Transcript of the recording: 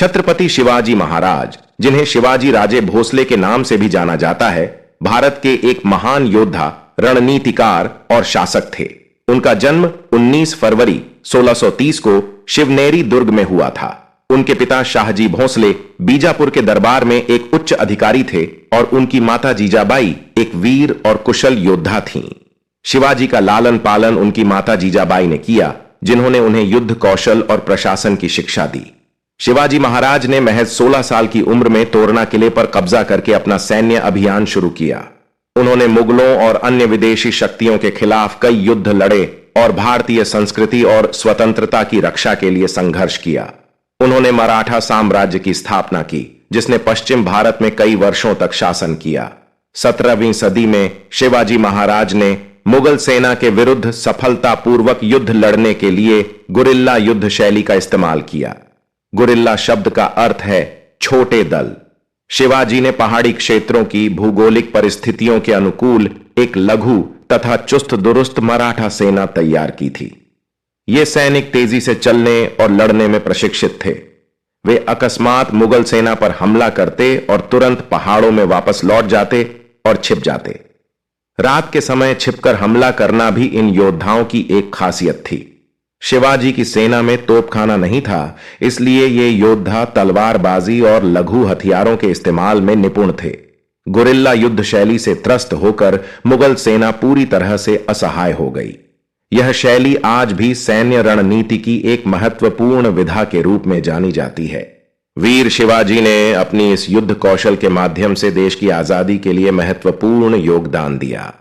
छत्रपति शिवाजी महाराज, जिन्हें शिवाजी राजे भोसले के नाम से भी जाना जाता है, भारत के एक महान योद्धा, रणनीतिकार और शासक थे। उनका जन्म 19 फरवरी 1630 को शिवनेरी दुर्ग में हुआ था। उनके पिता शाहजी भोसले बीजापुर के दरबार में एक उच्च अधिकारी थे और उनकी माता जीजाबाई एक वीर और कुशल योद्धा थीं। शिवाजी का लालन पालन उनकी माता जीजाबाई ने किया, जिन्होंने उन्हें युद्ध कौशल और प्रशासन की शिक्षा दी। शिवाजी महाराज ने महज 16 साल की उम्र में तोरना किले पर कब्जा करके अपना सैन्य अभियान शुरू किया। उन्होंने मुगलों और अन्य विदेशी शक्तियों के खिलाफ कई युद्ध लड़े और भारतीय संस्कृति और स्वतंत्रता की रक्षा के लिए संघर्ष किया। उन्होंने मराठा साम्राज्य की स्थापना की, जिसने पश्चिम भारत में कई वर्षों तक शासन किया। 17वीं सदी में शिवाजी महाराज ने मुगल सेना के विरुद्ध सफलतापूर्वक युद्ध लड़ने के लिए गुरिल्ला युद्ध शैली का इस्तेमाल किया। गुरिल्ला शब्द का अर्थ है छोटे दल। शिवाजी ने पहाड़ी क्षेत्रों की भौगोलिक परिस्थितियों के अनुकूल एक लघु तथा चुस्त दुरुस्त मराठा सेना तैयार की थी। ये सैनिक तेजी से चलने और लड़ने में प्रशिक्षित थे। वे अकस्मात मुगल सेना पर हमला करते और तुरंत पहाड़ों में वापस लौट जाते और छिप जाते। रात के समय छिपकर हमला करना भी इन योद्धाओं की एक खासियत थी। शिवाजी की सेना में तोपखाना नहीं था, इसलिए ये योद्धा तलवारबाजी और लघु हथियारों के इस्तेमाल में निपुण थे। गुरिल्ला युद्ध शैली से त्रस्त होकर मुगल सेना पूरी तरह से असहाय हो गई। यह शैली आज भी सैन्य रणनीति की एक महत्वपूर्ण विधा के रूप में जानी जाती है। वीर शिवाजी ने अपनी इस युद्ध कौशल के माध्यम से देश की आजादी के लिए महत्वपूर्ण योगदान दिया।